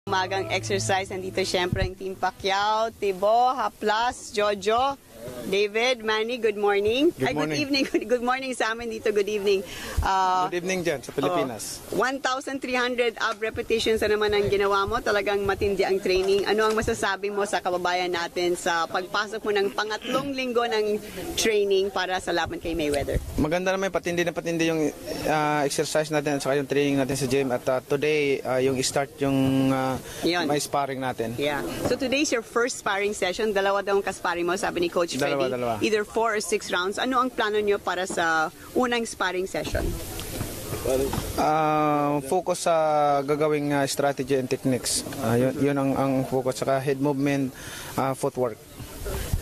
Umagang exercise, nandito syempre ang Team Pacquiao, Tibo, Haplas, Jojo, David, Manny, good morning. Good morning. Good evening. Good morning sa amin dito, good evening. Good evening dyan sa Pilipinas. 1,300 ab repetitions na naman ang ginawa mo. Talagang matindi ang training. Ano ang masasabi mo sa kababayan natin sa pagpasok mo ng pangatlong linggo ng training para sa laban kay Mayweather? Maganda naman, patindi na patindi yung exercise natin at saka yung training natin sa gym. At today, yung start yung may sparring natin. Yeah. So today's your first sparring session. Dalawa daw ang kasparring mo, sabi ni Coach Freddy. Dalawa. Either 4 or 6 rounds. Ano ang plano nyo para sa unang sparring session? Focus sa gagawing strategy and techniques. Yun ang focus. Saka head movement, footwork.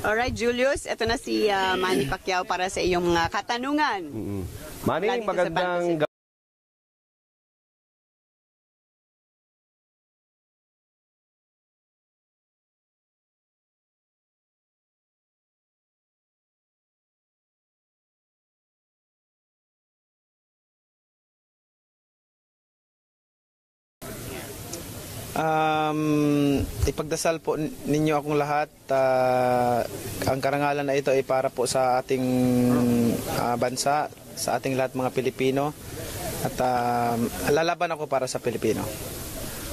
Alright, Julius, ito na si Manny Pacquiao para sa iyong katanungan. Manny, magandang ipagdasal po ninyo akong lahat. Ang karangalan na ito ay para po sa ating bansa, sa ating lahat mga Pilipino. At lalaban ako para sa Pilipino.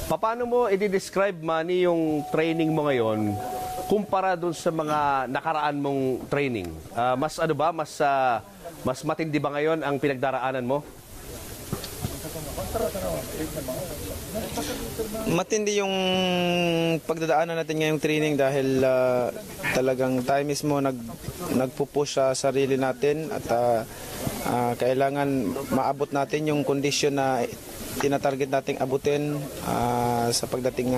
Paano mo i-describe, Manny, yung training mo ngayon kumpara dun sa mga nakaraan mong training? Mas ano ba? Mas matindi ba ngayon ang pinagdaraanan mo? Matindi yung pagdadaanan natin ngayong training dahil talagang tayo mismo nagpupush sa sarili natin at kailangan maabot natin yung kondisyon na tinatarget nating abutin sa pagdating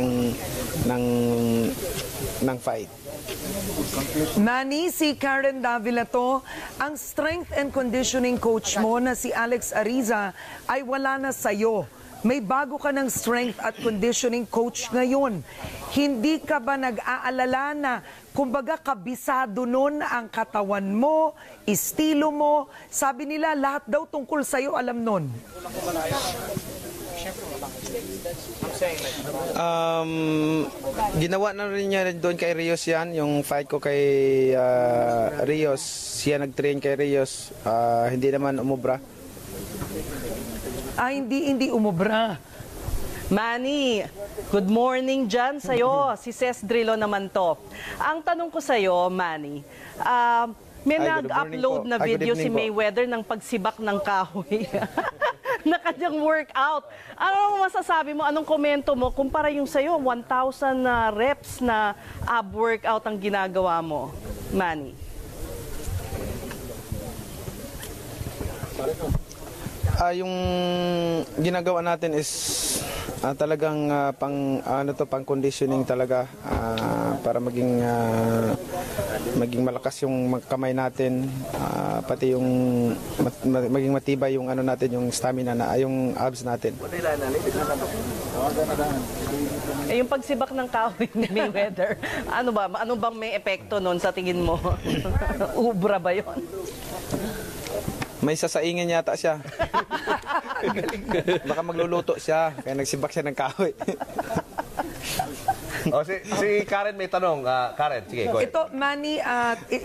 ng fight. Manny, si Karen Davila to. Ang strength and conditioning coach mo na si Alex Ariza ay wala na sa'yo. May bago ka ng strength at conditioning coach ngayon. Hindi ka ba nag-aalala na kumbaga kabisado nun ang katawan mo, estilo mo? Sabi nila lahat daw tungkol sa'yo alam nun. Ginawa na rin niya doon kay Rios yan, yung fight ko kay Rios. Siya nag-train kay Rios, hindi naman umubra. Hindi umubra. Manny, good morning dyan sa'yo. Si Ces Drillo naman to. Ang tanong ko sa'yo, Manny, may nag-upload na video si Mayweather ng pagsibak ng kahoy na kanyang workout. Ano masasabi mo? Anong komento mo? Kumpara yung sa'yo, 1,000 reps na ab workout ang ginagawa mo, Manny. Yung ginagawa natin is talagang pang conditioning talaga para maging malakas yung kamay natin, pati yung maging matibay yung natin, yung stamina na yung abs natin. Yung pagsibak ng kahoy ni Mayweather, ano bang may epekto nun sa tingin mo? Ubra ba 'yon? May sasaingin yata siya. Baka magluluto siya, kaya nagsibak siya ng kahoy. Si Karen may tanong. Karen, sige, go ahead. Ito, Manny,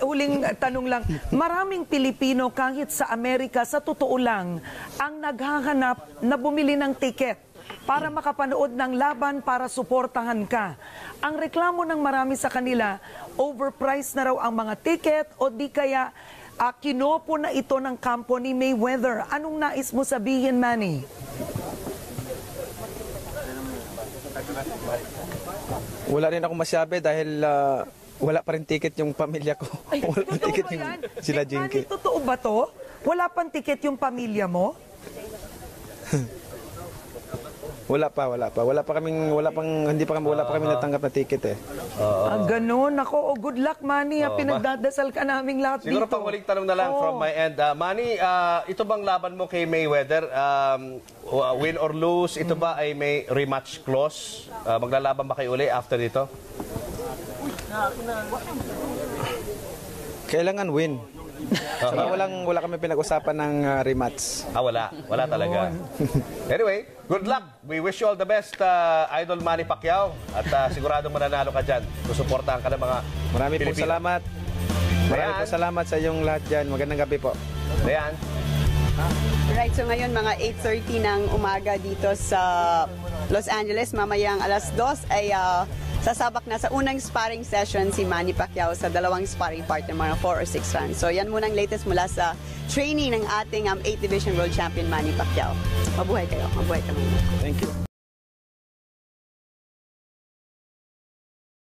uling tanong lang. Maraming Pilipino kahit sa Amerika, sa totoo lang, ang naghahanap na bumili ng tiket para makapanood ng laban para suportahan ka. Ang reklamo ng marami sa kanila, overpriced na raw ang mga tiket o di kaya kinopo na ito ng kampo ni Mayweather. Anong nais mo sabihin, Manny? Wala rin ako masabi dahil wala pa rin ticket yung pamilya ko. Ay, wala pa ticket yung sila Jinky. Manny, totoo ba to? Wala pang ticket yung pamilya mo? Wala pa. Wala pa kaming natanggap na ticket eh. Ganun. Ako, good luck, Manny. Pinagdadasal ka naming lahat Siguro dito. pang huling tanong na lang from my end. Manny, ito bang laban mo kay Mayweather? Win or lose, ito ba ay may rematch clause? Maglalaban ba kayo uli after dito? Kailangan win. So, wala kami pinag-usapan ng rematch. Wala talaga. Anyway, good luck. We wish you all the best, Idol Manny Pacquiao. At sigurado mananalo ka dyan. Susuportahan ka ng mga Maraming pong Pilipino. salamat. Maraming pong salamat sa inyong lahat dyan. Magandang gabi po. Dayan. Right, so ngayon mga 8:30 ng umaga dito sa Los Angeles. Mamayang alas 2 ay sasabak na sa unang sparring session si Manny Pacquiao sa dalawang sparring partner, mga 4 or 6 rounds. So yan muna ang latest mula sa training ng ating 8th Division World Champion Manny Pacquiao. Mabuhay kayo. Mabuhay ka muna. Thank you.